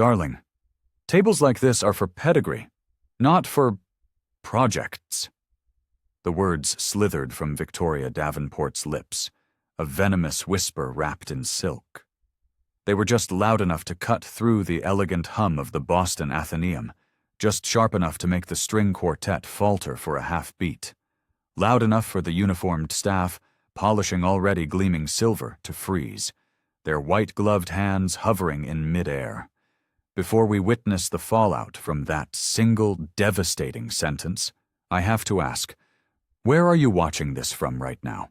Darling, tables like this are for pedigree, not for projects. The words slithered from Victoria Davenport's lips, a venomous whisper wrapped in silk. They were just loud enough to cut through the elegant hum of the Boston Athenaeum, just sharp enough to make the string quartet falter for a half beat, loud enough for the uniformed staff, polishing already gleaming silver, to freeze, their white-gloved hands hovering in mid-air. Before we witness the fallout from that single devastating sentence, I have to ask, where are you watching this from right now?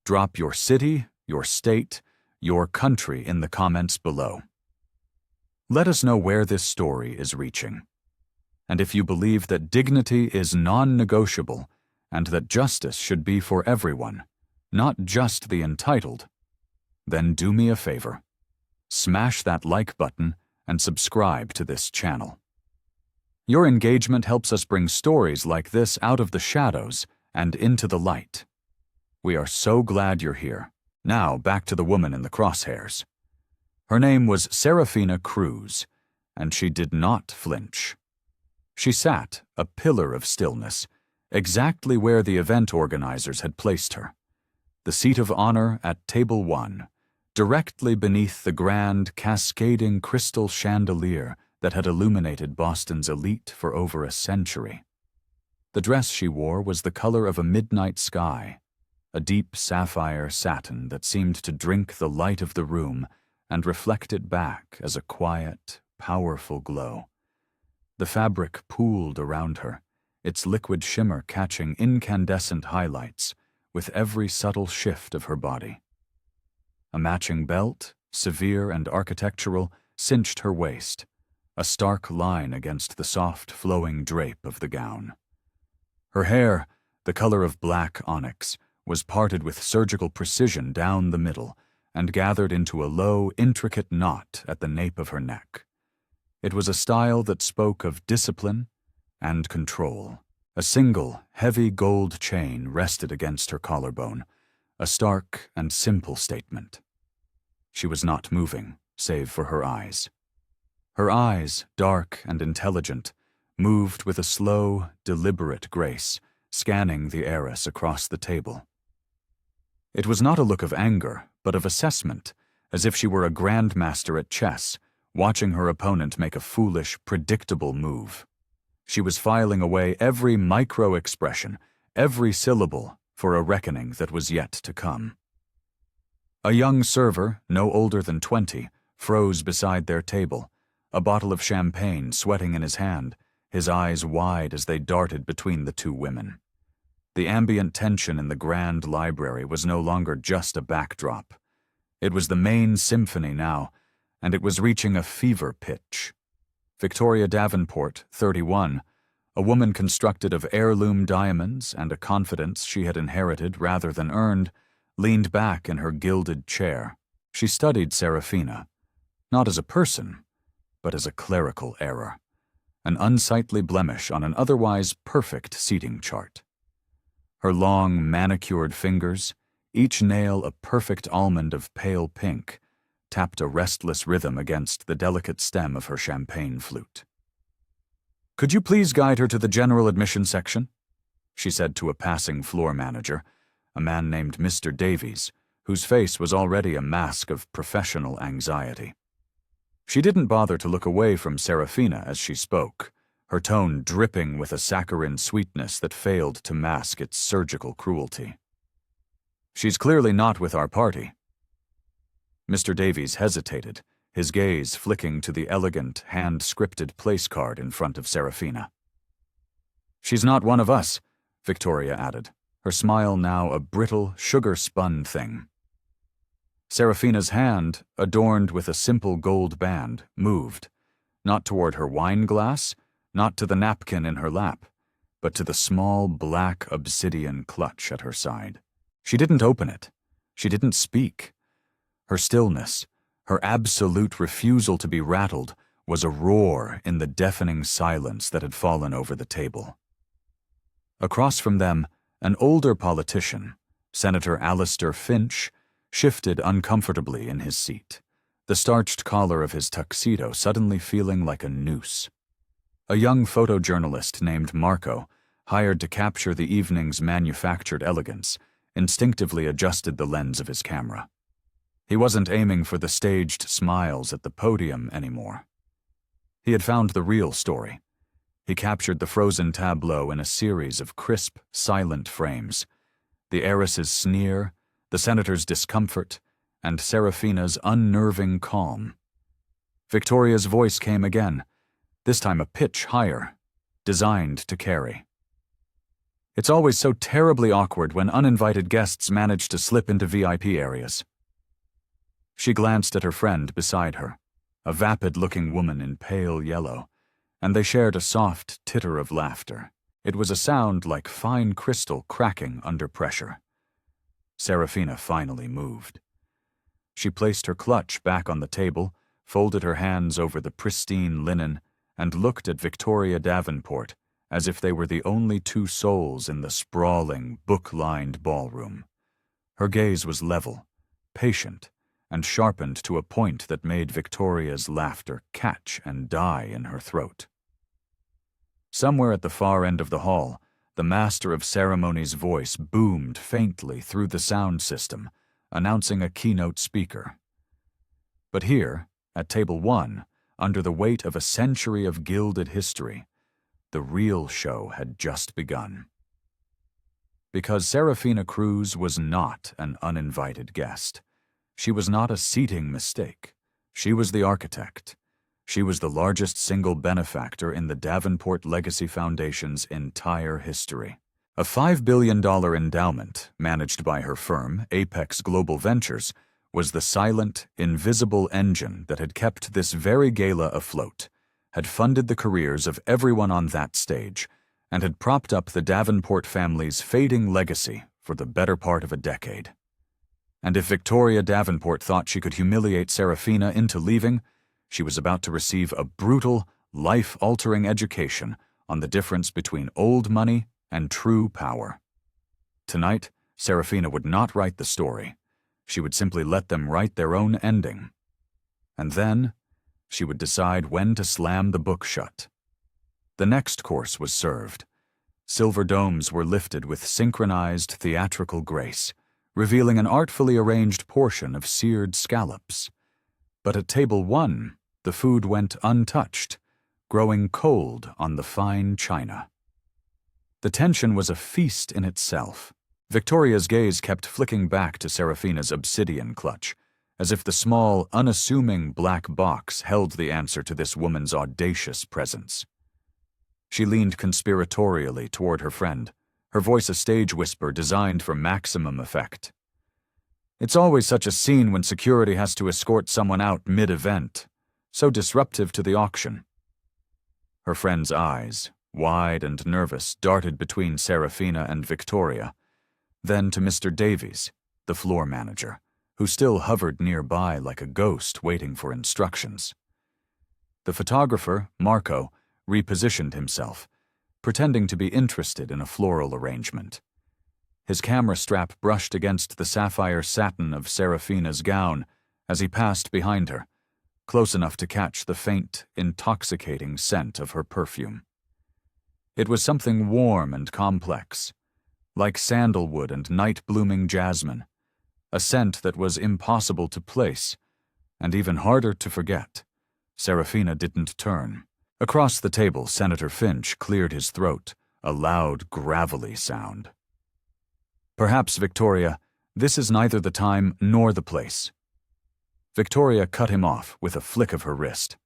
Drop your city, your state, your country in the comments below. Let us know where this story is reaching. And if you believe that dignity is non-negotiable and that justice should be for everyone, not just the entitled, then do me a favor. Smash that like button and subscribe to this channel. Your engagement helps us bring stories like this out of the shadows and into the light. We are so glad you're here. Now back to the woman in the crosshairs. Her name was Serafina Cruz, and she did not flinch. She sat, a pillar of stillness, exactly where the event organizers had placed her. The seat of honor at table 1, directly beneath the grand, cascading crystal chandelier that had illuminated Boston's elite for over a century. The dress she wore was the color of a midnight sky, a deep sapphire satin that seemed to drink the light of the room and reflect it back as a quiet, powerful glow. The fabric pooled around her, its liquid shimmer catching incandescent highlights with every subtle shift of her body. A matching belt, severe and architectural, cinched her waist, a stark line against the soft, flowing drape of the gown. Her hair, the color of black onyx, was parted with surgical precision down the middle and gathered into a low, intricate knot at the nape of her neck. It was a style that spoke of discipline and control. A single, heavy gold chain rested against her collarbone, a stark and simple statement. She was not moving, save for her eyes. Her eyes, dark and intelligent, moved with a slow, deliberate grace, scanning the heiress across the table. It was not a look of anger, but of assessment, as if she were a grandmaster at chess, watching her opponent make a foolish, predictable move. She was filing away every micro-expression, every syllable, for a reckoning that was yet to come. A young server, no older than 20, froze beside their table, a bottle of champagne sweating in his hand, his eyes wide as they darted between the two women. The ambient tension in the grand library was no longer just a backdrop. It was the main symphony now, and it was reaching a fever pitch. Victoria Davenport, 31, a woman constructed of heirloom diamonds and a confidence she had inherited rather than earned, leaned back in her gilded chair. She studied Serafina, not as a person, but as a clerical error, an unsightly blemish on an otherwise perfect seating chart. Her long, manicured fingers, each nail a perfect almond of pale pink, tapped a restless rhythm against the delicate stem of her champagne flute. "Could you please guide her to the general admission section?" she said to a passing floor manager, a man named Mr. Davies, whose face was already a mask of professional anxiety. She didn't bother to look away from Serafina as she spoke, her tone dripping with a saccharine sweetness that failed to mask its surgical cruelty. "She's clearly not with our party." Mr. Davies hesitated, his gaze flicking to the elegant, hand-scripted place card in front of Serafina. "She's not one of us," Victoria added, her smile now a brittle, sugar-spun thing. Serafina's hand, adorned with a simple gold band, moved, not toward her wine glass, not to the napkin in her lap, but to the small black obsidian clutch at her side. She didn't open it. She didn't speak. Her stillness, her absolute refusal to be rattled, was a roar in the deafening silence that had fallen over the table. Across from them, an older politician, Senator Alistair Finch, shifted uncomfortably in his seat, the starched collar of his tuxedo suddenly feeling like a noose. A young photojournalist named Marco, hired to capture the evening's manufactured elegance, instinctively adjusted the lens of his camera. He wasn't aiming for the staged smiles at the podium anymore. He had found the real story. He captured the frozen tableau in a series of crisp, silent frames. The heiress's sneer, the senator's discomfort, and Serafina's unnerving calm. Victoria's voice came again, this time a pitch higher, designed to carry. It's always so terribly awkward when uninvited guests manage to slip into VIP areas. She glanced at her friend beside her, a vapid-looking woman in pale yellow, and they shared a soft titter of laughter. It was a sound like fine crystal cracking under pressure. Serafina finally moved. She placed her clutch back on the table, folded her hands over the pristine linen, and looked at Victoria Davenport as if they were the only two souls in the sprawling, book-lined ballroom. Her gaze was level, patient, and sharpened to a point that made Victoria's laughter catch and die in her throat. Somewhere at the far end of the hall, the master of ceremonies' voice boomed faintly through the sound system, announcing a keynote speaker. But here, at table 1, under the weight of a century of gilded history, the real show had just begun. Because Serafina Cruz was not an uninvited guest. She was not a seating mistake. She was the architect. She was the largest single benefactor in the Davenport Legacy Foundation's entire history. A $5 billion endowment, managed by her firm, Apex Global Ventures, was the silent, invisible engine that had kept this very gala afloat, had funded the careers of everyone on that stage, and had propped up the Davenport family's fading legacy for the better part of a decade. And if Victoria Davenport thought she could humiliate Serafina into leaving, she was about to receive a brutal, life-altering education on the difference between old money and true power. Tonight, Serafina would not write the story. She would simply let them write their own ending. And then, she would decide when to slam the book shut. The next course was served. Silver domes were lifted with synchronized theatrical grace, revealing an artfully arranged portion of seared scallops. But at table 1, the food went untouched, growing cold on the fine china. The tension was a feast in itself. Victoria's gaze kept flicking back to Serafina's obsidian clutch, as if the small, unassuming black box held the answer to this woman's audacious presence. She leaned conspiratorially toward her friend, her voice a stage whisper designed for maximum effect. It's always such a scene when security has to escort someone out mid-event, so disruptive to the auction. Her friend's eyes, wide and nervous, darted between Serafina and Victoria, then to Mr. Davies, the floor manager, who still hovered nearby like a ghost waiting for instructions. The photographer, Marco, repositioned himself, pretending to be interested in a floral arrangement. His camera strap brushed against the sapphire satin of Serafina's gown as he passed behind her, close enough to catch the faint, intoxicating scent of her perfume. It was something warm and complex, like sandalwood and night-blooming jasmine, a scent that was impossible to place, and even harder to forget. Serafina didn't turn. Across the table, Senator Finch cleared his throat, a loud, gravelly sound. Perhaps, Victoria, this is neither the time nor the place. Victoria cut him off with a flick of her wrist.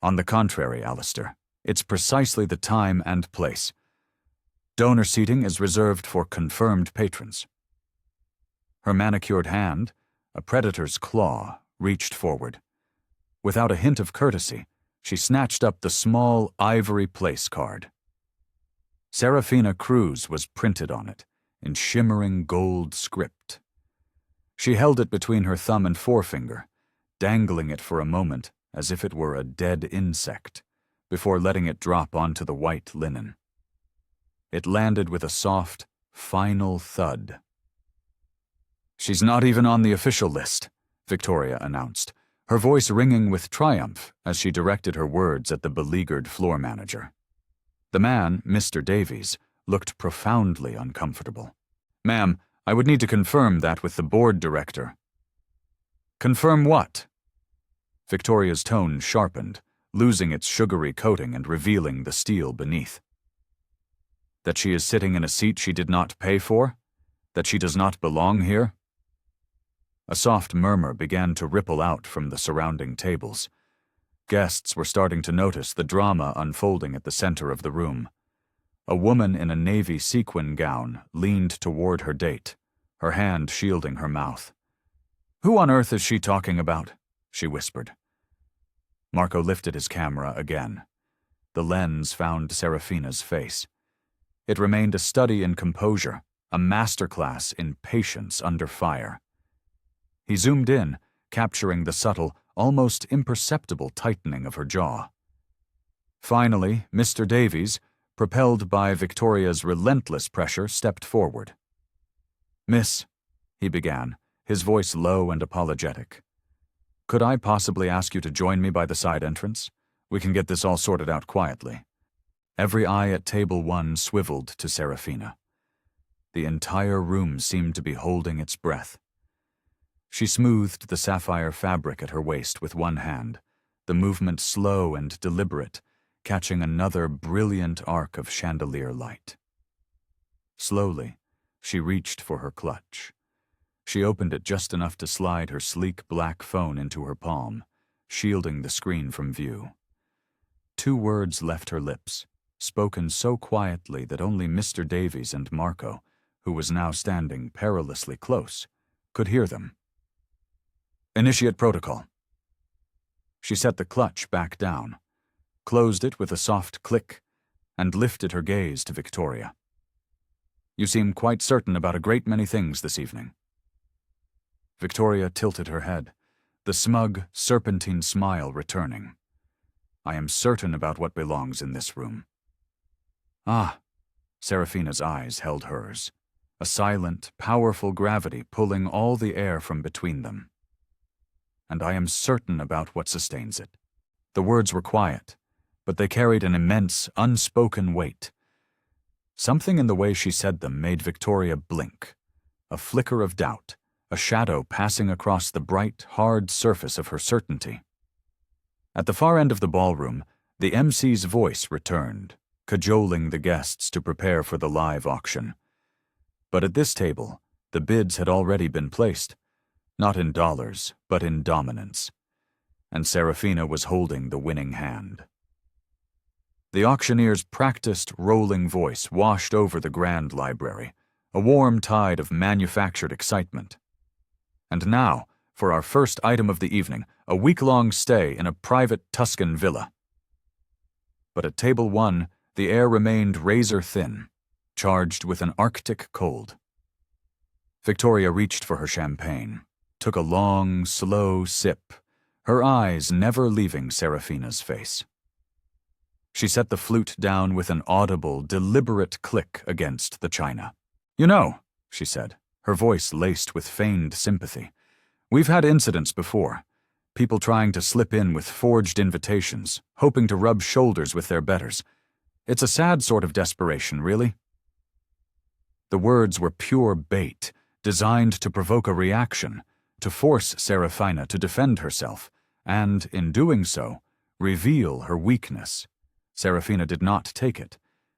On the contrary, Alistair, it's precisely the time and place. Donor seating is reserved for confirmed patrons. Her manicured hand, a predator's claw, reached forward. Without a hint of courtesy, she snatched up the small ivory place card. Serafina Cruz was printed on it, in shimmering gold script. She held it between her thumb and forefinger, dangling it for a moment as if it were a dead insect, before letting it drop onto the white linen. It landed with a soft, final thud. "She's not even on the official list," Victoria announced, her voice ringing with triumph as she directed her words at the beleaguered floor manager. The man, Mr. Davies, looked profoundly uncomfortable. "Ma'am, I would need to confirm that with the board director." "Confirm what?" Victoria's tone sharpened, losing its sugary coating and revealing the steel beneath. "That she is sitting in a seat she did not pay for? That she does not belong here?" A soft murmur began to ripple out from the surrounding tables. Guests were starting to notice the drama unfolding at the center of the room. A woman in a navy sequin gown leaned toward her date, her hand shielding her mouth. "Who on earth is she talking about?" she whispered. Marco lifted his camera again. The lens found Serafina's face. It remained a study in composure, a masterclass in patience under fire. He zoomed in, capturing the subtle, almost imperceptible tightening of her jaw. Finally, Mr. Davies, propelled by Victoria's relentless pressure, stepped forward. "Miss," he began, his voice low and apologetic, "could I possibly ask you to join me by the side entrance? We can get this all sorted out quietly." Every eye at table 1 swiveled to Serafina. The entire room seemed to be holding its breath. She smoothed the sapphire fabric at her waist with one hand, the movement slow and deliberate, catching another brilliant arc of chandelier light. Slowly, she reached for her clutch. She opened it just enough to slide her sleek black phone into her palm, shielding the screen from view. 2 words left her lips, spoken so quietly that only Mr. Davies and Marco, who was now standing perilously close, could hear them. "Initiate protocol." She set the clutch back down, closed it with a soft click, and lifted her gaze to Victoria. "You seem quite certain about a great many things this evening." Victoria tilted her head, the smug, serpentine smile returning. "I am certain about what belongs in this room." "Ah," Serafina's eyes held hers, a silent, powerful gravity pulling all the air from between them. "And I am certain about what sustains it." The words were quiet, but they carried an immense, unspoken weight. Something in the way she said them made Victoria blink, a flicker of doubt, a shadow passing across the bright, hard surface of her certainty. At the far end of the ballroom, the MC's voice returned, cajoling the guests to prepare for the live auction. But at this table, the bids had already been placed, not in dollars, but in dominance, and Serafina was holding the winning hand. The auctioneer's practiced, rolling voice washed over the grand library, a warm tide of manufactured excitement. "And now, for our first item of the evening, a week-long stay in a private Tuscan villa." But at table 1, the air remained razor-thin, charged with an Arctic cold. Victoria reached for her champagne, took a long, slow sip, her eyes never leaving Serafina's face. She set the flute down with an audible, deliberate click against the china. "You know," she said, her voice laced with feigned sympathy, "we've had incidents before. People trying to slip in with forged invitations, hoping to rub shoulders with their betters. It's a sad sort of desperation, really." The words were pure bait, designed to provoke a reaction, to force Serafina to defend herself, and, in doing so, reveal her weakness. Serafina did not take it.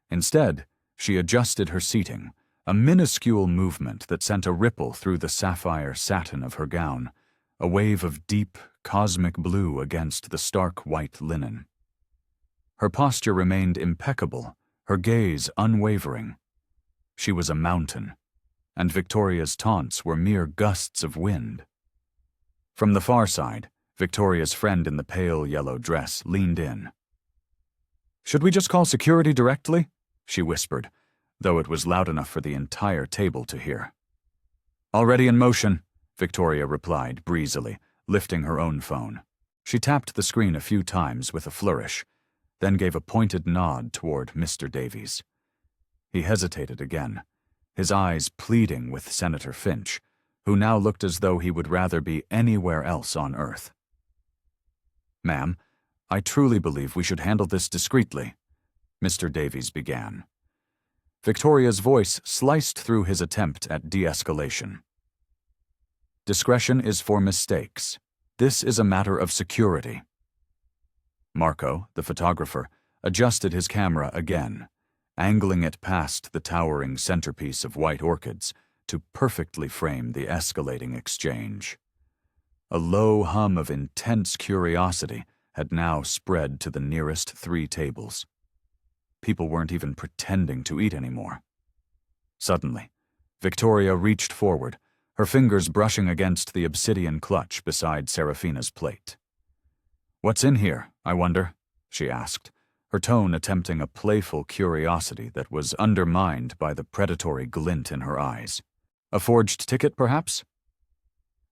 Instead, she adjusted her seating, a minuscule movement that sent a ripple through the sapphire satin of her gown, a wave of deep, cosmic blue against the stark white linen. Her posture remained impeccable, her gaze unwavering. She was a mountain, and Victoria's taunts were mere gusts of wind. From the far side, Victoria's friend in the pale yellow dress leaned in. "Should we just call security directly?" she whispered, though it was loud enough for the entire table to hear. "Already in motion," Victoria replied breezily, lifting her own phone. She tapped the screen a few times with a flourish, then gave a pointed nod toward Mr. Davies. He hesitated again, his eyes pleading with Senator Finch, who now looked as though he would rather be anywhere else on Earth. "Ma'am, I truly believe we should handle this discreetly," Mr. Davies began. Victoria's voice sliced through his attempt at de-escalation. "Discretion is for mistakes. This is a matter of security." Marco, the photographer, adjusted his camera again, angling it past the towering centerpiece of white orchids to perfectly frame the escalating exchange. A low hum of intense curiosity had now spread to the nearest 3 tables. People weren't even pretending to eat anymore. Suddenly, Victoria reached forward, her fingers brushing against the obsidian clutch beside Serafina's plate. "What's in here, I wonder?" she asked, her tone attempting a playful curiosity that was undermined by the predatory glint in her eyes. "A forged ticket, perhaps?"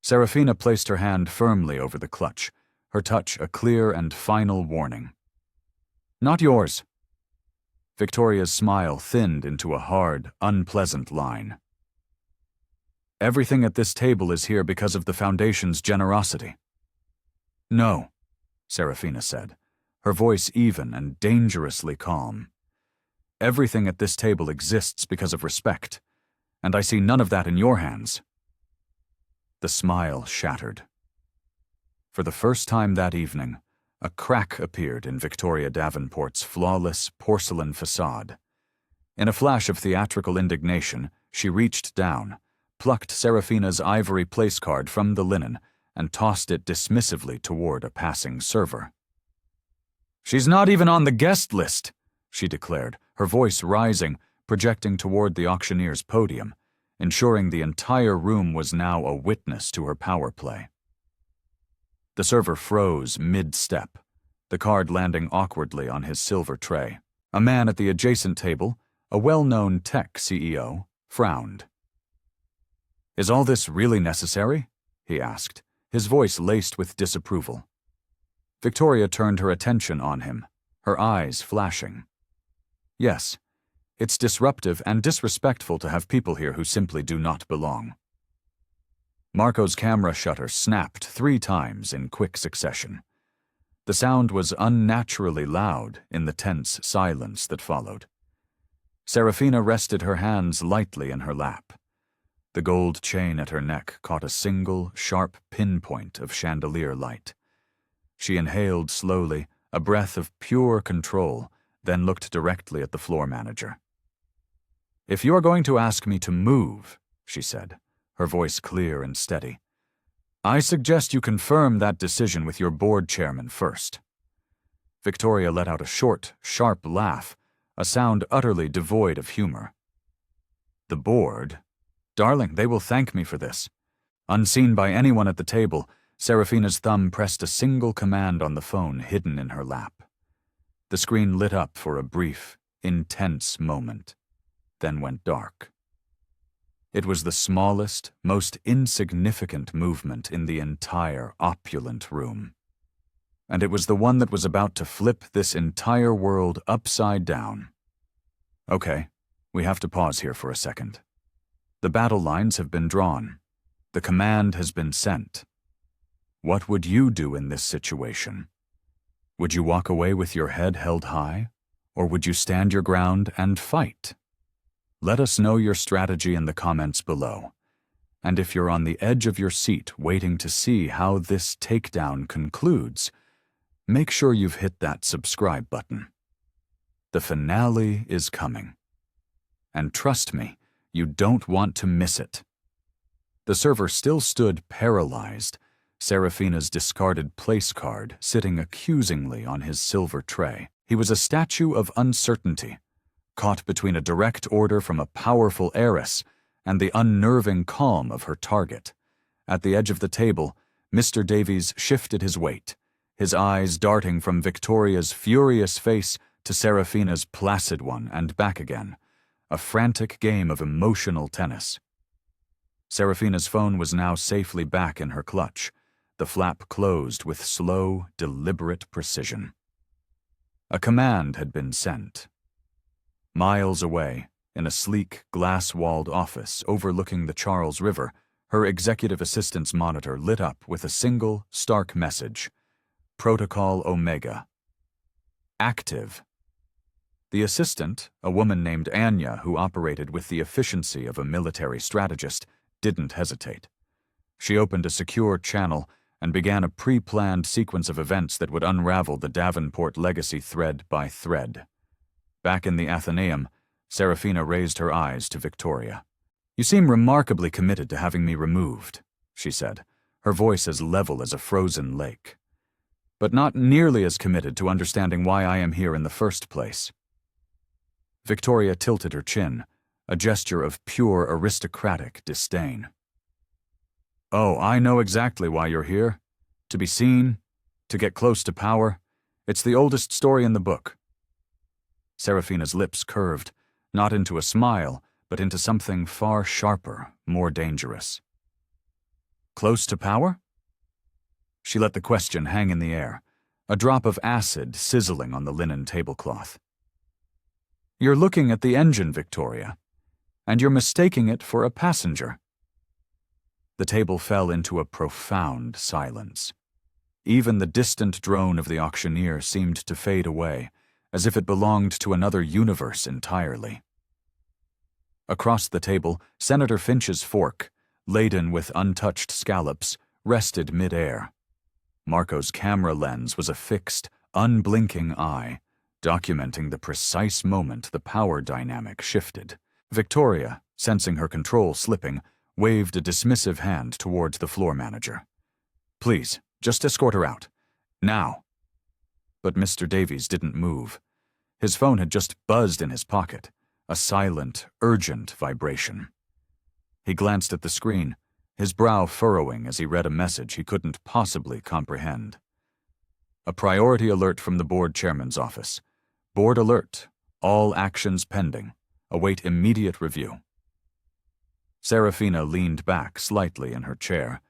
Serafina placed her hand firmly over the clutch, her touch a clear and final warning. "Not yours." Victoria's smile thinned into a hard, unpleasant line. "Everything at this table is here because of the Foundation's generosity." "No," Serafina said, her voice even and dangerously calm. "Everything at this table exists because of respect, and I see none of that in your hands." The smile shattered. For the first time that evening, a crack appeared in Victoria Davenport's flawless porcelain facade. In a flash of theatrical indignation, she reached down, plucked Serafina's ivory place card from the linen, and tossed it dismissively toward a passing server. "She's not even on the guest list," she declared, her voice rising, projecting toward the auctioneer's podium, ensuring the entire room was now a witness to her power play. The server froze mid-step, the card landing awkwardly on his silver tray. A man at the adjacent table, a well-known tech CEO, frowned. "Is all this really necessary?" he asked, his voice laced with disapproval. Victoria turned her attention on him, her eyes flashing. "Yes, it's disruptive and disrespectful to have people here who simply do not belong." Marco's camera shutter snapped 3 times in quick succession. The sound was unnaturally loud in the tense silence that followed. Serafina rested her hands lightly in her lap. The gold chain at her neck caught a single, sharp pinpoint of chandelier light. She inhaled slowly, a breath of pure control, then looked directly at the floor manager. "If you are going to ask me to move," she said, her voice clear and steady, "I suggest you confirm that decision with your board chairman first." Victoria let out a short, sharp laugh, a sound utterly devoid of humor. "The board? Darling, they will thank me for this." Unseen by anyone at the table, Serafina's thumb pressed a single command on the phone hidden in her lap. The screen lit up for a brief, intense moment, then went dark. It was the smallest, most insignificant movement in the entire opulent room. And it was the one that was about to flip this entire world upside down. "Okay, we have to pause here for a second. The battle lines have been drawn. The command has been sent. What would you do in this situation? Would you walk away with your head held high, or would you stand your ground and fight? Let us know your strategy in the comments below. And if you're on the edge of your seat waiting to see how this takedown concludes, make sure you've hit that subscribe button. The finale is coming. And trust me, you don't want to miss it. The server still stood paralyzed, Serafina's discarded place card sitting accusingly on his silver tray. He was a statue of uncertainty, caught between a direct order from a powerful heiress and the unnerving calm of her target. At the edge of the table, Mr. Davies shifted his weight, his eyes darting from Victoria's furious face to Serafina's placid one and back again, a frantic game of emotional tennis. Serafina's phone was now safely back in her clutch, the flap closed with slow, deliberate precision. A command had been sent. Miles away, in a sleek, glass-walled office overlooking the Charles River, her executive assistant's monitor lit up with a single, stark message: Protocol Omega. Active. The assistant, a woman named Anya who operated with the efficiency of a military strategist, didn't hesitate. She opened a secure channel and began a pre-planned sequence of events that would unravel the Davenport legacy thread by thread. Back in the Athenaeum, Serafina raised her eyes to Victoria. "You seem remarkably committed to having me removed," she said, her voice as level as a frozen lake. "But not nearly as committed to understanding why I am here in the first place." Victoria tilted her chin, a gesture of pure aristocratic disdain. "Oh, I know exactly why you're here. To be seen, to get close to power. It's the oldest story in the book." Serafina's lips curved, not into a smile, but into something far sharper, more dangerous. "Close to power?" She let the question hang in the air, a drop of acid sizzling on the linen tablecloth. "You're looking at the engine, Victoria, and you're mistaking it for a passenger." The table fell into a profound silence. Even the distant drone of the auctioneer seemed to fade away, as if it belonged to another universe entirely. Across the table, Senator Finch's fork, laden with untouched scallops, rested mid-air. Marco's camera lens was a fixed, unblinking eye, documenting the precise moment the power dynamic shifted. Victoria, sensing her control slipping, waved a dismissive hand towards the floor manager. "Please, just escort her out. Now." But Mr. Davies didn't move. His phone had just buzzed in his pocket, a silent, urgent vibration. He glanced at the screen, his brow furrowing as he read a message he couldn't possibly comprehend. A priority alert from the board chairman's office. "Board alert. All actions pending. Await immediate review." Serafina leaned back slightly in her chair,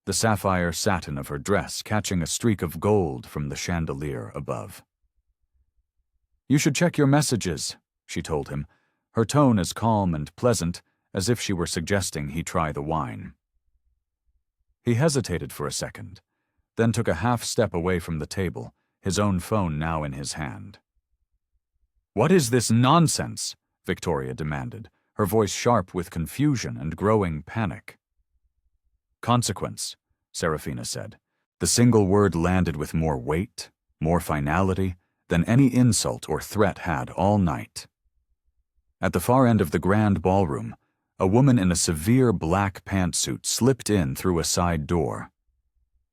the sapphire satin of her dress catching a streak of gold from the chandelier above. "You should check your messages," she told him, her tone as calm and pleasant as if she were suggesting he try the wine. He hesitated for a second, then took a half step away from the table, his own phone now in his hand. "What is this nonsense?" Victoria demanded, her voice sharp with confusion and growing panic. "Consequence," Serafina said. The single word landed with more weight, more finality, than any insult or threat had all night. At the far end of the grand ballroom, a woman in a severe black pantsuit slipped in through a side door.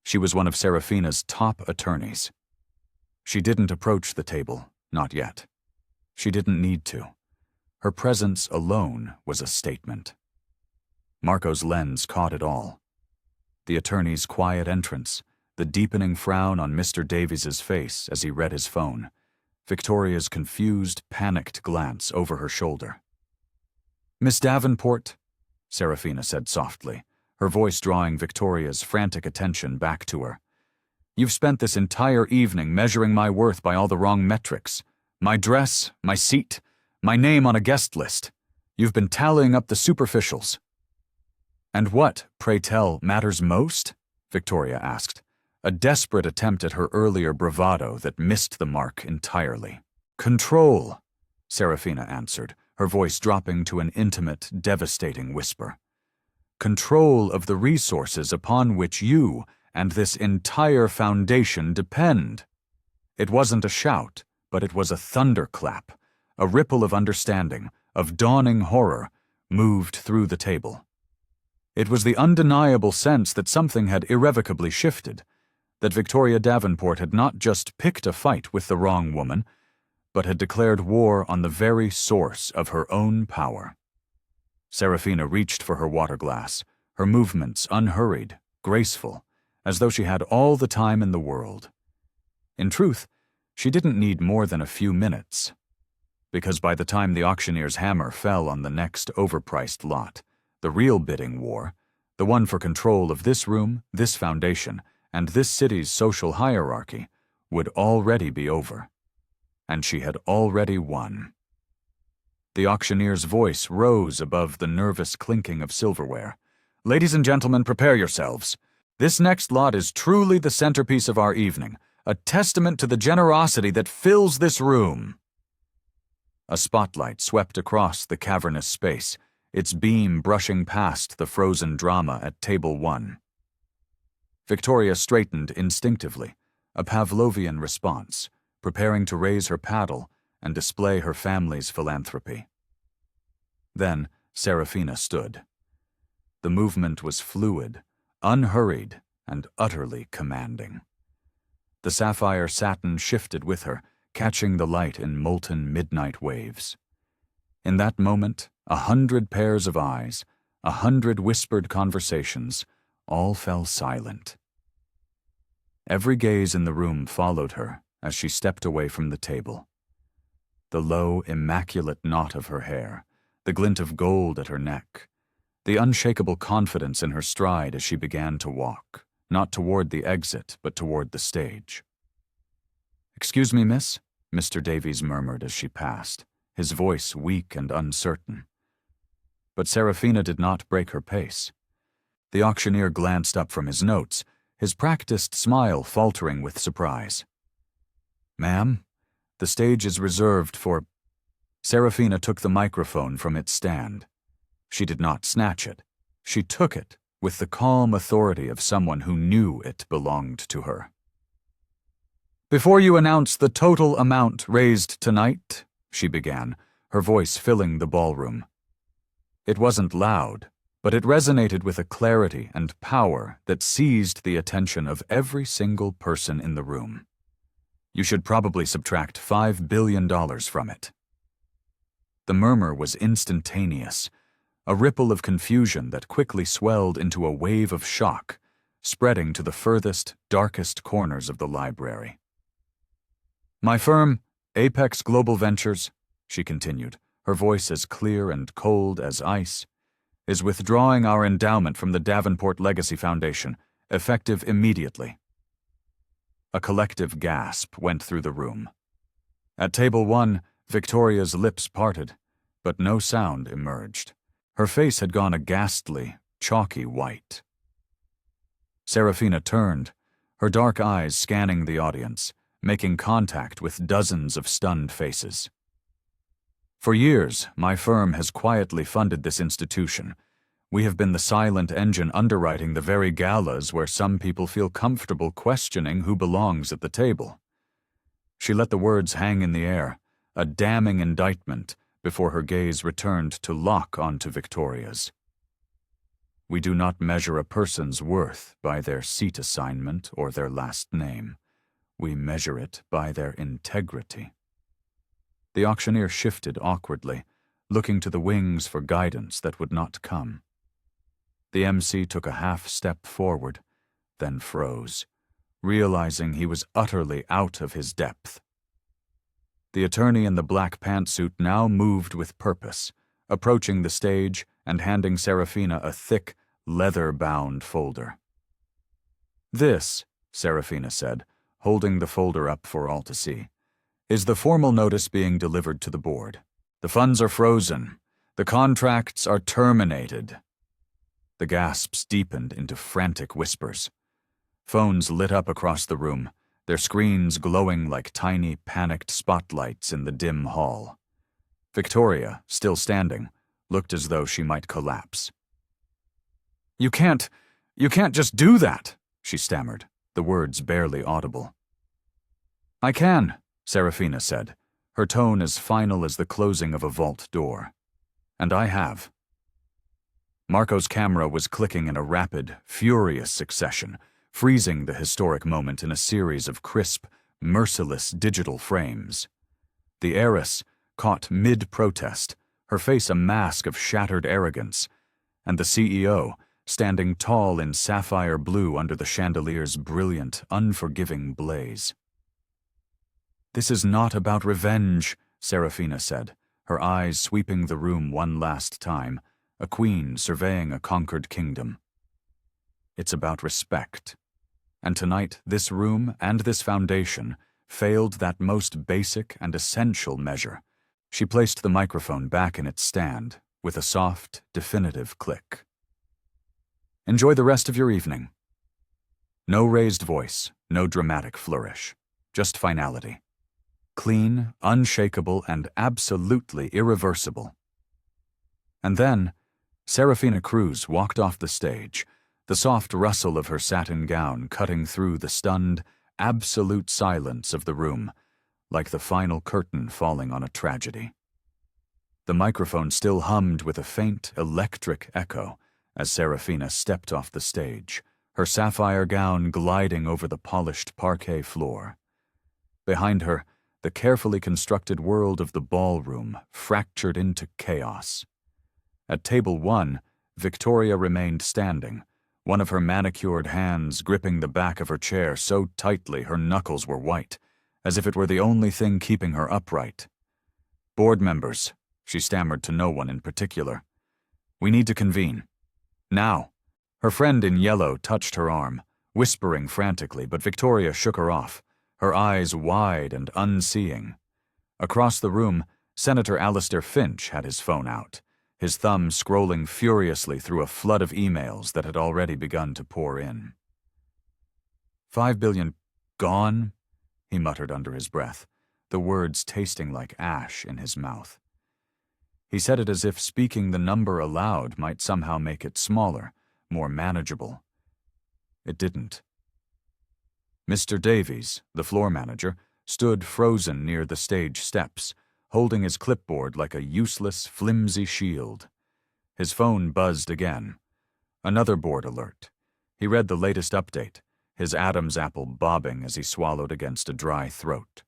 She was one of Serafina's top attorneys. She didn't approach the table, not yet. She didn't need to. Her presence alone was a statement. Marco's lens caught it all. The attorney's quiet entrance, the deepening frown on Mr. Davies's face as he read his phone, Victoria's confused, panicked glance over her shoulder. "Miss Davenport," Serafina said softly, her voice drawing Victoria's frantic attention back to her. "You've spent this entire evening measuring my worth by all the wrong metrics. My dress, my seat, my name on a guest list. You've been tallying up the superficials." "And what, pray tell, matters most?" Victoria asked, a desperate attempt at her earlier bravado that missed the mark entirely. "Control," Serafina answered, her voice dropping to an intimate, devastating whisper. "Control of the resources upon which you and this entire foundation depend." It wasn't a shout, but it was a thunderclap, a ripple of understanding, of dawning horror, moved through the table. It was the undeniable sense that something had irrevocably shifted, that Victoria Davenport had not just picked a fight with the wrong woman, but had declared war on the very source of her own power. Serafina reached for her water glass, her movements unhurried, graceful, as though she had all the time in the world. In truth, she didn't need more than a few minutes, because by the time the auctioneer's hammer fell on the next overpriced lot, the real bidding war, the one for control of this room, this foundation, and this city's social hierarchy, would already be over. And she had already won. The auctioneer's voice rose above the nervous clinking of silverware. "Ladies and gentlemen, prepare yourselves. This next lot is truly the centerpiece of our evening, a testament to the generosity that fills this room." A spotlight swept across the cavernous space, its beam brushing past the frozen drama at table 1. Victoria straightened instinctively, a Pavlovian response, preparing to raise her paddle and display her family's philanthropy. Then Serafina stood. The movement was fluid, unhurried, and utterly commanding. The sapphire satin shifted with her, catching the light in molten midnight waves. In that moment, 100 pairs of eyes, 100 whispered conversations, all fell silent. Every gaze in the room followed her as she stepped away from the table. The low, immaculate knot of her hair, the glint of gold at her neck, the unshakable confidence in her stride as she began to walk, not toward the exit, but toward the stage. "Excuse me, miss," Mr. Davies murmured as she passed, his voice weak and uncertain. But Serafina did not break her pace. The auctioneer glanced up from his notes, his practiced smile faltering with surprise. "Ma'am, the stage is reserved for—" Serafina took the microphone from its stand. She did not snatch it. She took it with the calm authority of someone who knew it belonged to her. "Before you announce the total amount raised tonight," she began, her voice filling the ballroom. It wasn't loud, but it resonated with a clarity and power that seized the attention of every single person in the room. "You should probably subtract $5 billion from it." The murmur was instantaneous, a ripple of confusion that quickly swelled into a wave of shock, spreading to the furthest, darkest corners of the library. "My firm, Apex Global Ventures," she continued, her voice as clear and cold as ice, "is withdrawing our endowment from the Davenport Legacy Foundation, effective immediately." A collective gasp went through the room. At table 1, Victoria's lips parted, but no sound emerged. Her face had gone a ghastly, chalky white. Serafina turned, her dark eyes scanning the audience, making contact with dozens of stunned faces. "For years, my firm has quietly funded this institution. We have been the silent engine underwriting the very galas where some people feel comfortable questioning who belongs at the table." She let the words hang in the air, a damning indictment, before her gaze returned to lock onto Victoria's. "We do not measure a person's worth by their seat assignment or their last name. We measure it by their integrity." The auctioneer shifted awkwardly, looking to the wings for guidance that would not come. The MC took a half-step forward, then froze, realizing he was utterly out of his depth. The attorney in the black pantsuit now moved with purpose, approaching the stage and handing Serafina a thick, leather-bound folder. "This," Serafina said, holding the folder up for all to see, "is the formal notice being delivered to the board. The funds are frozen. The contracts are terminated." The gasps deepened into frantic whispers. Phones lit up across the room, their screens glowing like tiny, panicked spotlights in the dim hall. Victoria, still standing, looked as though she might collapse. You can't just do that," she stammered, the words barely audible. "I can," Serafina said, her tone as final as the closing of a vault door. "And I have." Marco's camera was clicking in a rapid, furious succession, freezing the historic moment in a series of crisp, merciless digital frames. The heiress, caught mid-protest, her face a mask of shattered arrogance, and the CEO, standing tall in sapphire blue under the chandelier's brilliant, unforgiving blaze. "This is not about revenge," Serafina said, her eyes sweeping the room one last time, a queen surveying a conquered kingdom. "It's about respect. And tonight, this room and this foundation failed that most basic and essential measure." She placed the microphone back in its stand with a soft, definitive click. "Enjoy the rest of your evening." No raised voice, no dramatic flourish. just finality. Clean, unshakable, and absolutely irreversible. And then, Serafina Cruz walked off the stage, the soft rustle of her satin gown cutting through the stunned, absolute silence of the room, like the final curtain falling on a tragedy. The microphone still hummed with a faint, electric echo as Serafina stepped off the stage, her sapphire gown gliding over the polished parquet floor. Behind her, the carefully constructed world of the ballroom fractured into chaos. At table 1, Victoria remained standing, one of her manicured hands gripping the back of her chair so tightly her knuckles were white, as if it were the only thing keeping her upright. "Board members," she stammered to no one in particular. "We need to convene. Now." Her friend in yellow touched her arm, whispering frantically, but Victoria shook her off, her eyes wide and unseeing. Across the room, Senator Alistair Finch had his phone out, his thumb scrolling furiously through a flood of emails that had already begun to pour in. "5 billion gone?" he muttered under his breath, the words tasting like ash in his mouth. He said it as if speaking the number aloud might somehow make it smaller, more manageable. It didn't. Mr. Davies, the floor manager, stood frozen near the stage steps, holding his clipboard like a useless, flimsy shield. His phone buzzed again. Another board alert. He read the latest update, his Adam's apple bobbing as he swallowed against a dry throat.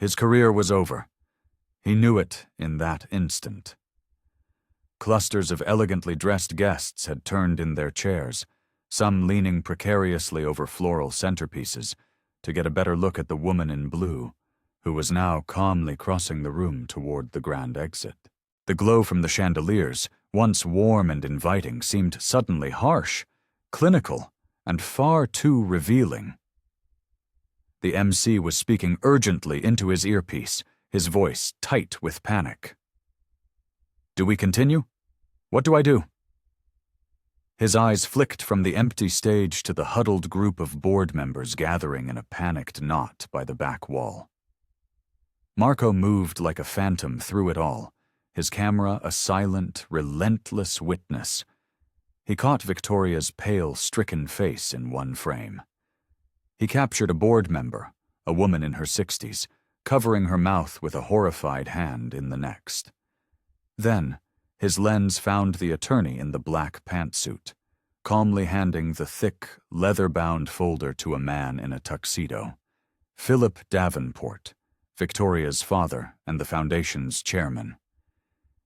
His career was over. He knew it in that instant. Clusters of elegantly dressed guests had turned in their chairs, some leaning precariously over floral centerpieces, to get a better look at the woman in blue, who was now calmly crossing the room toward the grand exit. The glow from the chandeliers, once warm and inviting, seemed suddenly harsh, clinical, and far too revealing. The MC was speaking urgently into his earpiece, his voice tight with panic. "Do we continue? What do I do?" His eyes flicked from the empty stage to the huddled group of board members gathering in a panicked knot by the back wall. Marco moved like a phantom through it all, his camera a silent, relentless witness. He caught Victoria's pale, stricken face in one frame. He captured a board member, a woman in her 60s, covering her mouth with a horrified hand in the next. Then, his lens found the attorney in the black pantsuit, calmly handing the thick, leather-bound folder to a man in a tuxedo. Philip Davenport, Victoria's father and the foundation's chairman.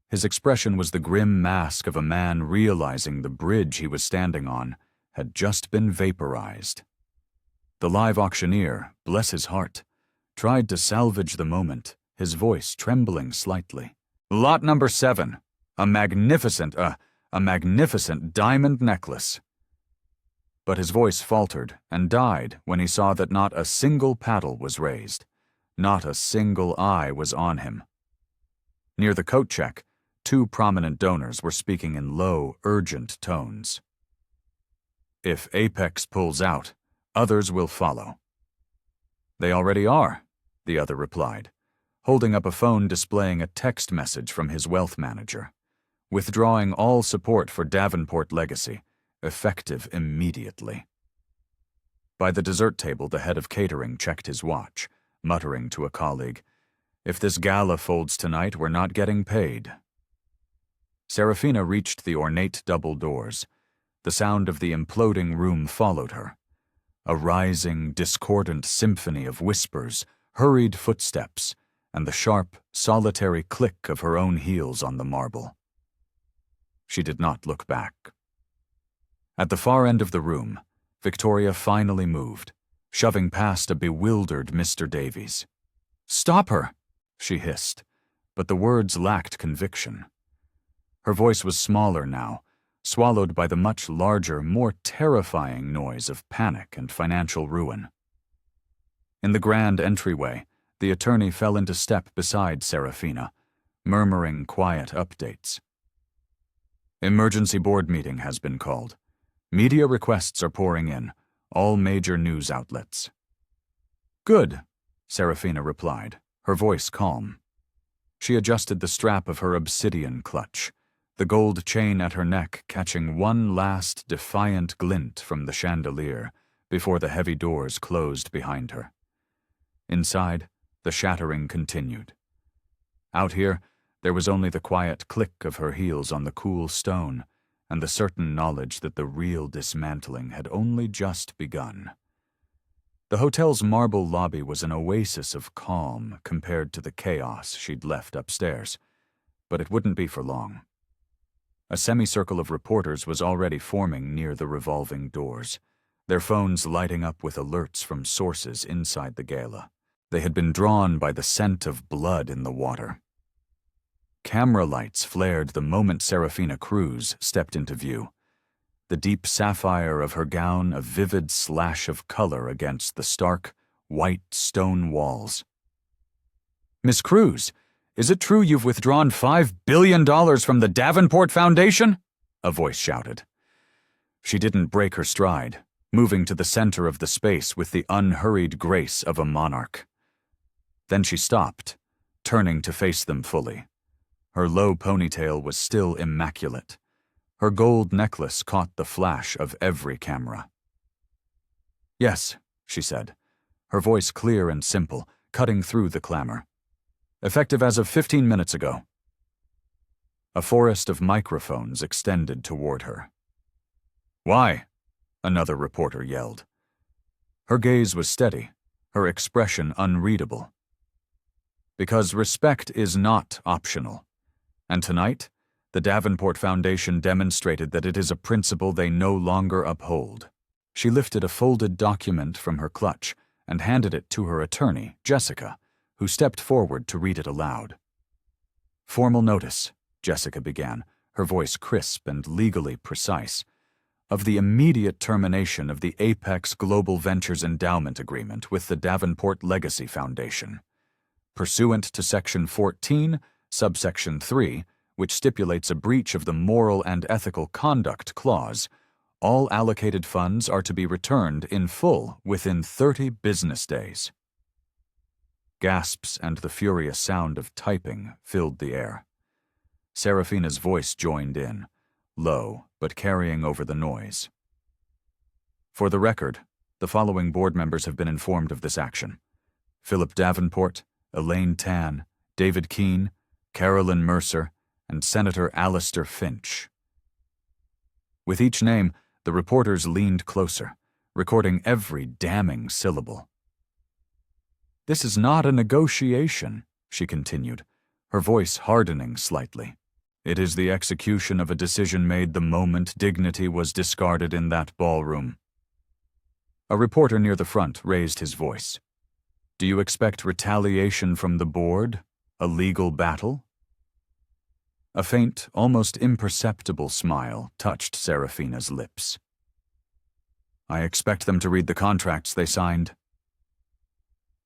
His expression was the grim mask of a man realizing the bridge he was standing on had just been vaporized. The live auctioneer, bless his heart, tried to salvage the moment, his voice trembling slightly. "Lot number 7. A magnificent diamond necklace." But his voice faltered and died when he saw that not a single paddle was raised. Not a single eye was on him. Near the coat check, 2 prominent donors were speaking in low, urgent tones. "If Apex pulls out, others will follow." "They already are," the other replied, holding up a phone displaying a text message from his wealth manager. Withdrawing all support for Davenport Legacy, effective immediately. By the dessert table, the head of catering checked his watch, muttering to a colleague, "If this gala folds tonight, we're not getting paid." Serafina reached the ornate double doors. The sound of the imploding room followed her. A rising, discordant symphony of whispers, hurried footsteps, and the sharp, solitary click of her own heels on the marble. She did not look back. At the far end of the room, Victoria finally moved, shoving past a bewildered Mr. Davies. "Stop her!" she hissed, but the words lacked conviction. Her voice was smaller now, swallowed by the much larger, more terrifying noise of panic and financial ruin. In the grand entryway, the attorney fell into step beside Serafina, murmuring quiet updates. "Emergency board meeting has been called. Media requests are pouring in, all major news outlets." Good, Serafina replied, her voice calm. She adjusted the strap of her obsidian clutch, the gold chain at her neck catching one last defiant glint from the chandelier before the heavy doors closed behind her. Inside, the shattering continued. Out here, there was only the quiet click of her heels on the cool stone and the certain knowledge that the real dismantling had only just begun. The hotel's marble lobby was an oasis of calm compared to the chaos she'd left upstairs, but it wouldn't be for long. A semicircle of reporters was already forming near the revolving doors, their phones lighting up with alerts from sources inside the gala. They had been drawn by the scent of blood in the water. Camera lights flared the moment Serafina Cruz stepped into view, the deep sapphire of her gown a vivid slash of color against the stark, white stone walls. "Miss Cruz, is it true you've withdrawn $5 billion from the Davenport Foundation?" a voice shouted. She didn't break her stride, moving to the center of the space with the unhurried grace of a monarch. Then she stopped, turning to face them fully. Her low ponytail was still immaculate. Her gold necklace caught the flash of every camera. "Yes," she said, her voice clear and simple, cutting through the clamor. "Effective as of 15 minutes ago." A forest of microphones extended toward her. "Why?" another reporter yelled. Her gaze was steady, her expression unreadable. "Because respect is not optional. And tonight, the Davenport Foundation demonstrated that it is a principle they no longer uphold." She lifted a folded document from her clutch and handed it to her attorney, Jessica, who stepped forward to read it aloud. "Formal notice," Jessica began, her voice crisp and legally precise, "of the immediate termination of the Apex Global Ventures Endowment Agreement with the Davenport Legacy Foundation. Pursuant to Section 14, Subsection 3, which stipulates a breach of the Moral and Ethical Conduct Clause, all allocated funds are to be returned in full within 30 business days." Gasps and the furious sound of typing filled the air. Serafina's voice joined in, low but carrying over the noise. "For the record, the following board members have been informed of this action: Philip Davenport, Elaine Tan, David Keene, Carolyn Mercer, and Senator Alistair Finch." With each name, the reporters leaned closer, recording every damning syllable. "This is not a negotiation," she continued, her voice hardening slightly. "It is the execution of a decision made the moment dignity was discarded in that ballroom." A reporter near the front raised his voice. "Do you expect retaliation from the board? A legal battle?" A faint, almost imperceptible smile touched Serafina's lips. "I expect them to read the contracts they signed."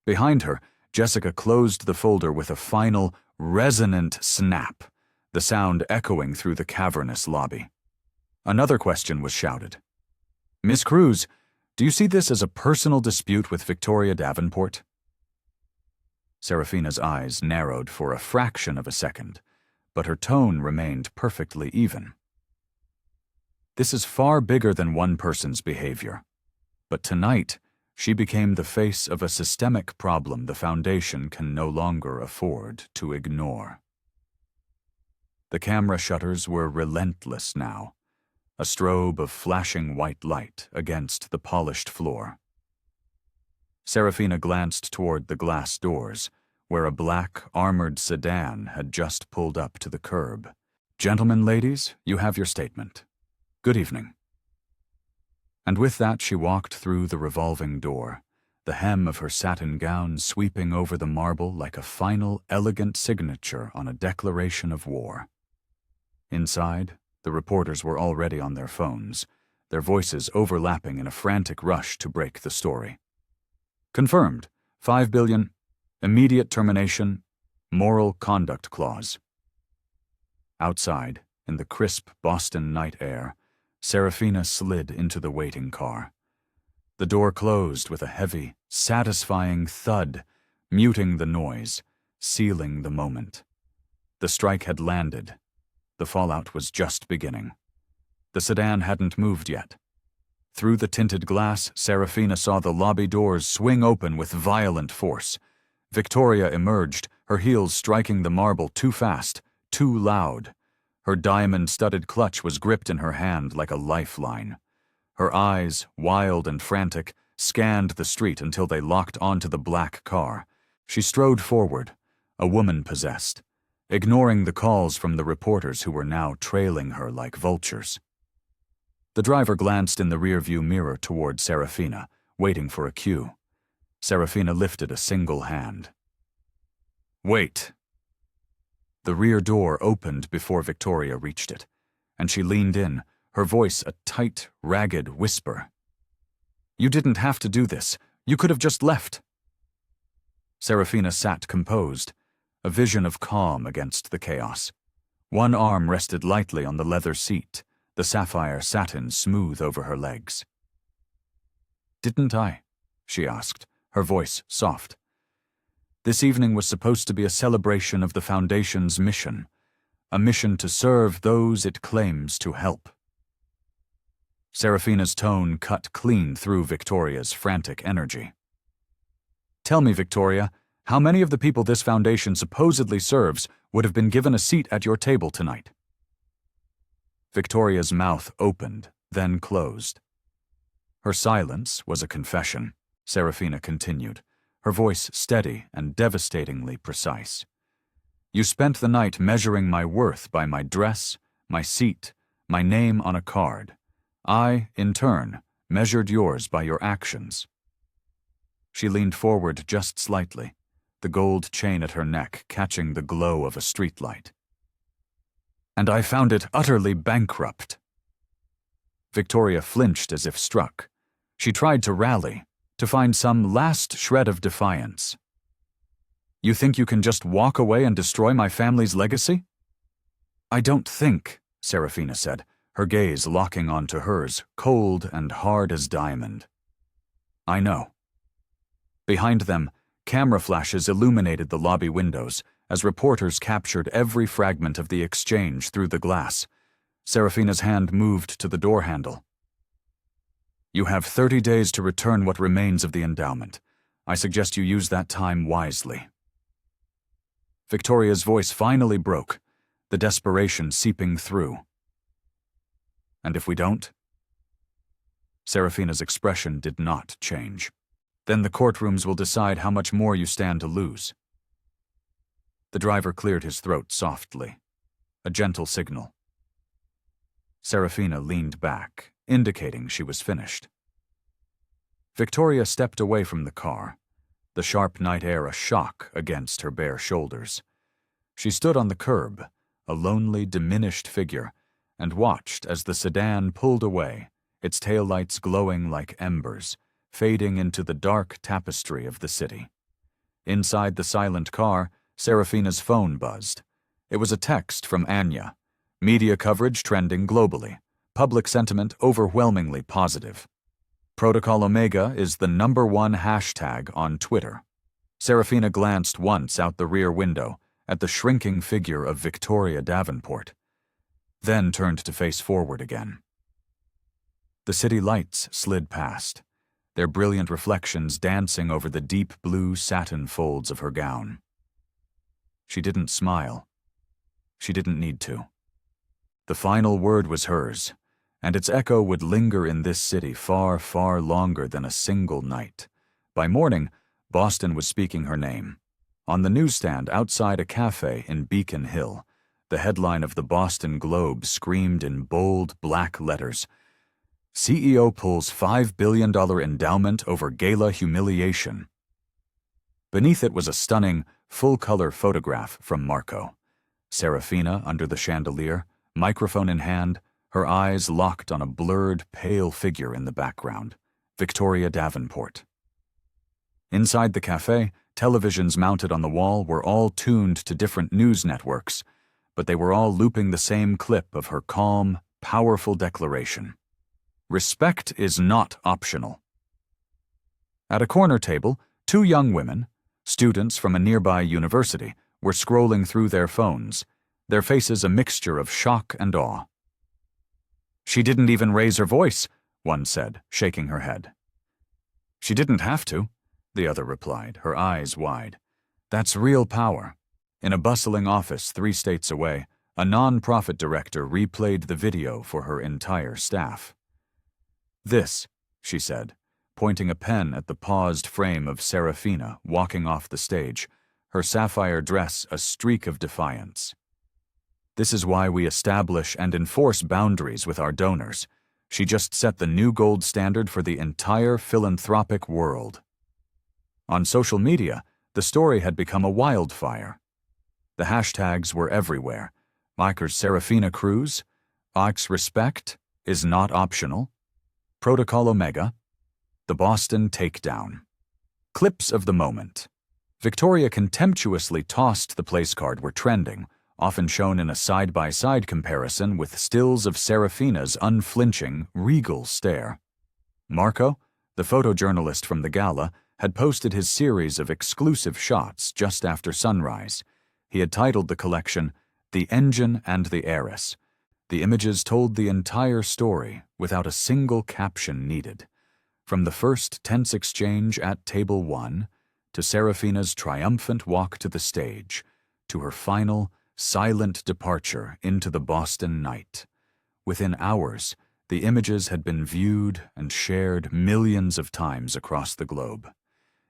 Behind her, Jessica closed the folder with a final, resonant snap, the sound echoing through the cavernous lobby. Another question was shouted. "Miss Cruz, do you see this as a personal dispute with Victoria Davenport?" Serafina's eyes narrowed for a fraction of a second, but her tone remained perfectly even. "This is far bigger than one person's behavior, but tonight she became the face of a systemic problem the Foundation can no longer afford to ignore." The camera shutters were relentless now, a strobe of flashing white light against the polished floor. Serafina glanced toward the glass doors, where a black, armored sedan had just pulled up to the curb. "Gentlemen, ladies, you have your statement. Good evening." And with that she walked through the revolving door, the hem of her satin gown sweeping over the marble like a final, elegant signature on a declaration of war. Inside, the reporters were already on their phones, their voices overlapping in a frantic rush to break the story. "Confirmed. $5 billion. Immediate termination. Moral conduct clause." Outside, in the crisp Boston night air, Serafina slid into the waiting car. The door closed with a heavy, satisfying thud, muting the noise, sealing the moment. The strike had landed. The fallout was just beginning. The sedan hadn't moved yet. Through the tinted glass, Serafina saw the lobby doors swing open with violent force. Victoria emerged, her heels striking the marble too fast, too loud. Her diamond-studded clutch was gripped in her hand like a lifeline. Her eyes, wild and frantic, scanned the street until they locked onto the black car. She strode forward, a woman possessed, ignoring the calls from the reporters who were now trailing her like vultures. The driver glanced in the rearview mirror toward Serafina, waiting for a cue. Serafina lifted a single hand. "Wait." The rear door opened before Victoria reached it, and she leaned in, her voice a tight, ragged whisper. "You didn't have to do this. You could have just left." Serafina sat composed, a vision of calm against the chaos. One arm rested lightly on the leather seat, the sapphire satin smooth over her legs. "Didn't I?" she asked, her voice soft. This evening was supposed to be a celebration of the Foundation's mission, a mission to serve those it claims to help. Serafina's tone cut clean through Victoria's frantic energy. "Tell me, Victoria, how many of the people this foundation supposedly serves would have been given a seat at your table tonight?" Victoria's mouth opened, then closed. Her silence was a confession, Serafina continued, her voice steady and devastatingly precise. "You spent the night measuring my worth by my dress, my seat, my name on a card. I, in turn, measured yours by your actions." She leaned forward just slightly, the gold chain at her neck catching the glow of a streetlight. "And I found it utterly bankrupt." Victoria flinched as if struck. She tried to rally, to find some last shred of defiance. "You think you can just walk away and destroy my family's legacy?" "I don't think," Serafina said, her gaze locking onto hers, cold and hard as diamond. "I know." Behind them, camera flashes illuminated the lobby windows as reporters captured every fragment of the exchange through the glass. Serafina's hand moved to the door handle. "You have 30 days to return what remains of the endowment. I suggest you use that time wisely." Victoria's voice finally broke, the desperation seeping through. "And if we don't?" Serafina's expression did not change. "Then the courtrooms will decide how much more you stand to lose." The driver cleared his throat softly, a gentle signal. Serafina leaned back, indicating she was finished. Victoria stepped away from the car, the sharp night air a shock against her bare shoulders. She stood on the curb, a lonely, diminished figure, and watched as the sedan pulled away, its taillights glowing like embers, fading into the dark tapestry of the city. Inside the silent car, Serafina's phone buzzed. It was a text from Anya. Media coverage trending globally. Public sentiment overwhelmingly positive. Protocol Omega is the #1 hashtag on Twitter. Serafina glanced once out the rear window at the shrinking figure of Victoria Davenport, then turned to face forward again. The city lights slid past, their brilliant reflections dancing over the deep blue satin folds of her gown. She didn't smile. She didn't need to. The final word was hers, and its echo would linger in this city far, far longer than a single night. By morning, Boston was speaking her name. On the newsstand outside a cafe in Beacon Hill, the headline of the Boston Globe screamed in bold black letters, "CEO pulls $5 billion endowment over Gala humiliation." Beneath it was a stunning, full-color photograph from Marco. Serafina under the chandelier, microphone in hand, her eyes locked on a blurred, pale figure in the background, Victoria Davenport. Inside the cafe, televisions mounted on the wall were all tuned to different news networks, but they were all looping the same clip of her calm, powerful declaration. "Respect is not optional." At a corner table, two young women, students from a nearby university, were scrolling through their phones, their faces a mixture of shock and awe. "She didn't even raise her voice," one said, shaking her head. "She didn't have to," the other replied, her eyes wide. "That's real power." In a bustling office 3 states away, a non-profit director replayed the video for her entire staff. "This," she said, pointing a pen at the paused frame of Serafina walking off the stage, her sapphire dress a streak of defiance. "This is why we establish and enforce boundaries with our donors. She just set the new gold standard for the entire philanthropic world." On social media, the story had become a wildfire. The hashtags were everywhere. Micers Serafina Cruz, Ox Respect is not optional, Protocol Omega, the Boston Takedown. Clips of the moment. Victoria contemptuously tossed the place card were trending, often shown in a side-by-side comparison with stills of Serafina's unflinching, regal stare. Marco, the photojournalist from the Gala, had posted his series of exclusive shots just after sunrise. He had titled the collection, "The Engine and the Heiress." The images told the entire story without a single caption needed. From the first tense exchange at Table 1, to Serafina's triumphant walk to the stage, to her final, silent departure into the Boston night. Within hours, the images had been viewed and shared millions of times across the globe.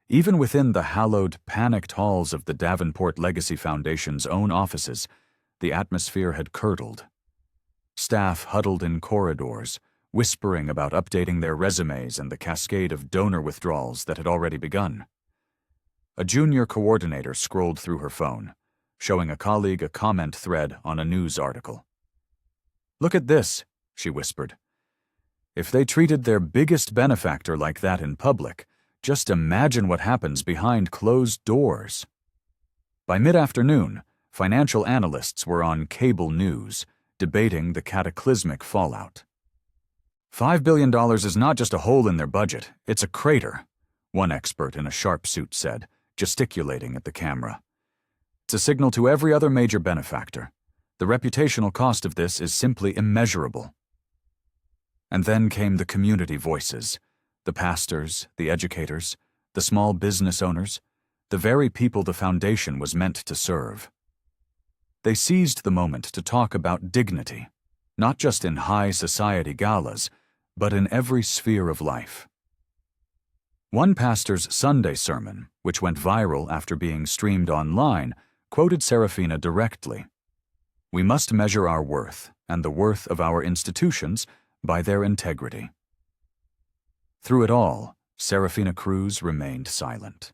Even within the hallowed, panicked halls of the Davenport Legacy Foundation's own offices, the atmosphere had curdled. Staff huddled in corridors, whispering about updating their resumes and the cascade of donor withdrawals that had already begun. A junior coordinator scrolled through her phone, showing a colleague a comment thread on a news article. "Look at this," she whispered. "If they treated their biggest benefactor like that in public, just imagine what happens behind closed doors." By mid-afternoon, financial analysts were on cable news, debating the cataclysmic fallout. $5 billion is not just a hole in their budget, it's a crater, one expert in a sharp suit said, gesticulating at the camera. "It's a signal to every other major benefactor. The reputational cost of this is simply immeasurable." And then came the community voices, the pastors, the educators, the small business owners, the very people the foundation was meant to serve. They seized the moment to talk about dignity, not just in high society galas, but in every sphere of life. One pastor's Sunday sermon, which went viral after being streamed online, quoted Serafina directly. "We must measure our worth and the worth of our institutions by their integrity." Through it all, Serafina Cruz remained silent.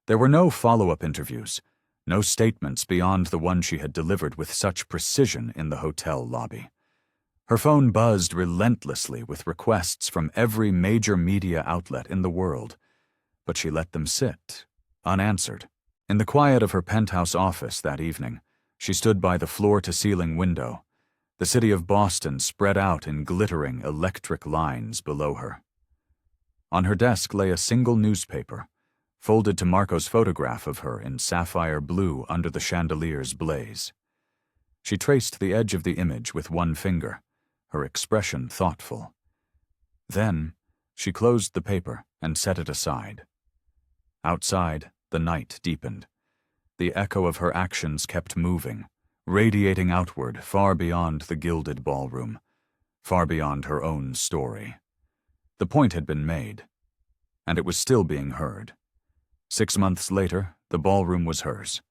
There were no follow-up interviews, no statements beyond the one she had delivered with such precision in the hotel lobby. Her phone buzzed relentlessly with requests from every major media outlet in the world, but she let them sit, unanswered. In the quiet of her penthouse office that evening, she stood by the floor-to-ceiling window, the city of Boston spread out in glittering electric lines below her. On her desk lay a single newspaper, folded to Marco's photograph of her in sapphire blue under the chandelier's blaze. She traced the edge of the image with one finger, her expression thoughtful. Then, she closed the paper and set it aside. Outside, the night deepened. The echo of her actions kept moving, radiating outward far beyond the gilded ballroom, far beyond her own story. The point had been made, and it was still being heard. 6 months later, the ballroom was hers.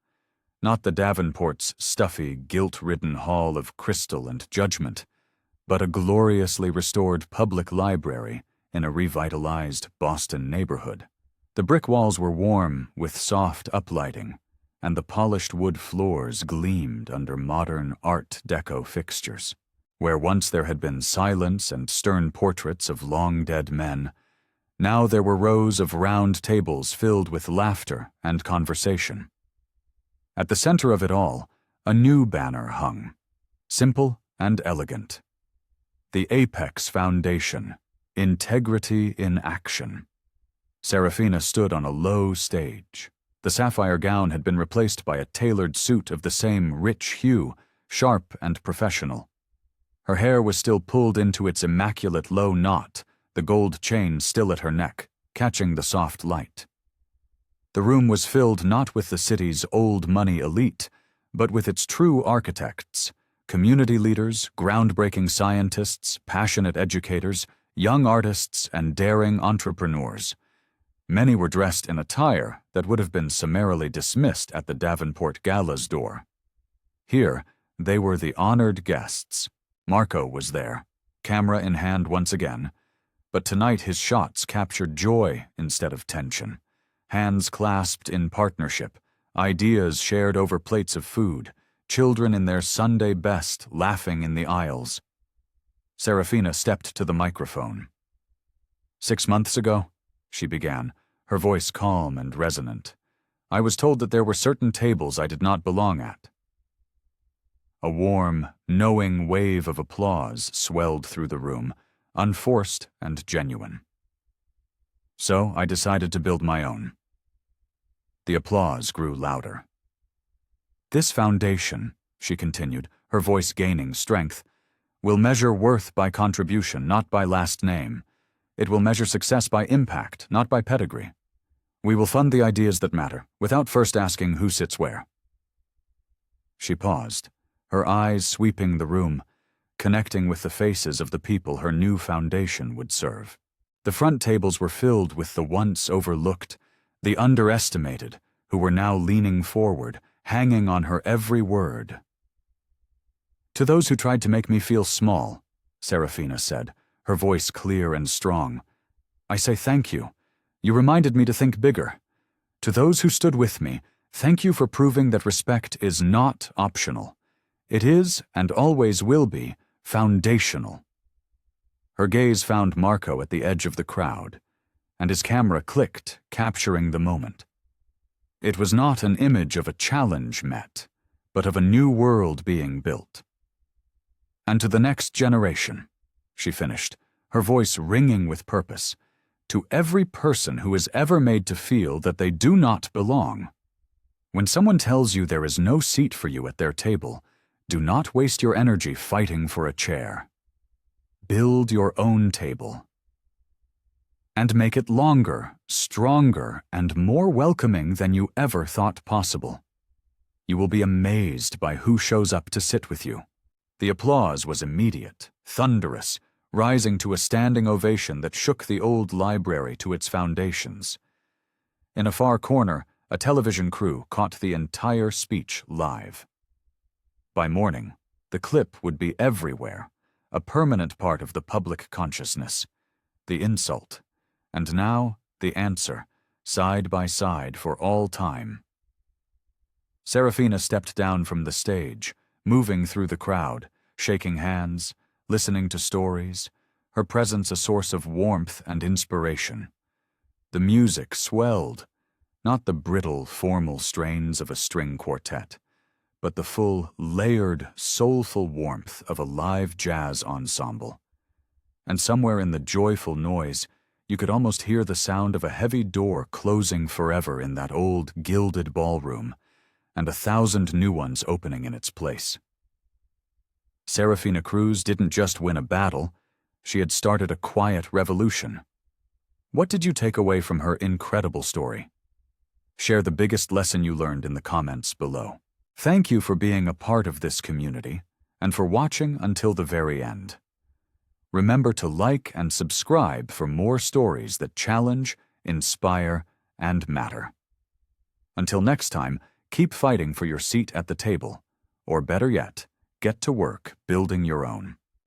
Not the Davenport's stuffy, guilt-ridden hall of crystal and judgment, but a gloriously restored public library in a revitalized Boston neighborhood. The brick walls were warm with soft uplighting, and the polished wood floors gleamed under modern Art Deco fixtures. Where once there had been silence and stern portraits of long-dead men, now there were rows of round tables filled with laughter and conversation. At the center of it all, a new banner hung, simple and elegant. The Apex Foundation, Integrity in Action. Serafina stood on a low stage. The sapphire gown had been replaced by a tailored suit of the same rich hue, sharp and professional. Her hair was still pulled into its immaculate low knot, the gold chain still at her neck, catching the soft light. The room was filled not with the city's old money elite, but with its true architects, community leaders, groundbreaking scientists, passionate educators, young artists, and daring entrepreneurs. Many were dressed in attire that would have been summarily dismissed at the Davenport Gala's door. Here, they were the honored guests. Marco was there, camera in hand once again, but tonight his shots captured joy instead of tension. Hands clasped in partnership, ideas shared over plates of food, children in their Sunday best laughing in the aisles. Serafina stepped to the microphone. 6 months ago, she began, her voice calm and resonant, I was told that there were certain tables I did not belong at. A warm, knowing wave of applause swelled through the room, unforced and genuine. So I decided to build my own. The applause grew louder. This foundation, she continued, her voice gaining strength, will measure worth by contribution, not by last name. It will measure success by impact, not by pedigree. We will fund the ideas that matter, without first asking who sits where. She paused, her eyes sweeping the room, connecting with the faces of the people her new foundation would serve. The front tables were filled with the once overlooked, the underestimated, who were now leaning forward, hanging on her every word. To those who tried to make me feel small, Serafina said, her voice clear and strong, I say thank you. You reminded me to think bigger. To those who stood with me, thank you for proving that respect is not optional. It is, and always will be, foundational. Her gaze found Marco at the edge of the crowd, and his camera clicked, capturing the moment. It was not an image of a challenge met, but of a new world being built. And to the next generation, she finished, her voice ringing with purpose, to every person who is ever made to feel that they do not belong. When someone tells you there is no seat for you at their table, do not waste your energy fighting for a chair. Build your own table. And make it longer, stronger, and more welcoming than you ever thought possible. You will be amazed by who shows up to sit with you. The applause was immediate, thunderous, rising to a standing ovation that shook the old library to its foundations. In a far corner, a television crew caught the entire speech live. By morning, the clip would be everywhere, a permanent part of the public consciousness. The insult, and now the answer, side by side for all time. Serafina stepped down from the stage, moving through the crowd, shaking hands, listening to stories, her presence a source of warmth and inspiration. The music swelled, not the brittle, formal strains of a string quartet, but the full, layered, soulful warmth of a live jazz ensemble. And somewhere in the joyful noise, you could almost hear the sound of a heavy door closing forever in that old, gilded ballroom, and 1,000 new ones opening in its place. Serafina Cruz didn't just win a battle, she had started a quiet revolution. What did you take away from her incredible story? Share the biggest lesson you learned in the comments below. Thank you for being a part of this community and for watching until the very end. Remember to like and subscribe for more stories that challenge, inspire, and matter. Until next time, keep fighting for your seat at the table, or better yet, get to work building your own.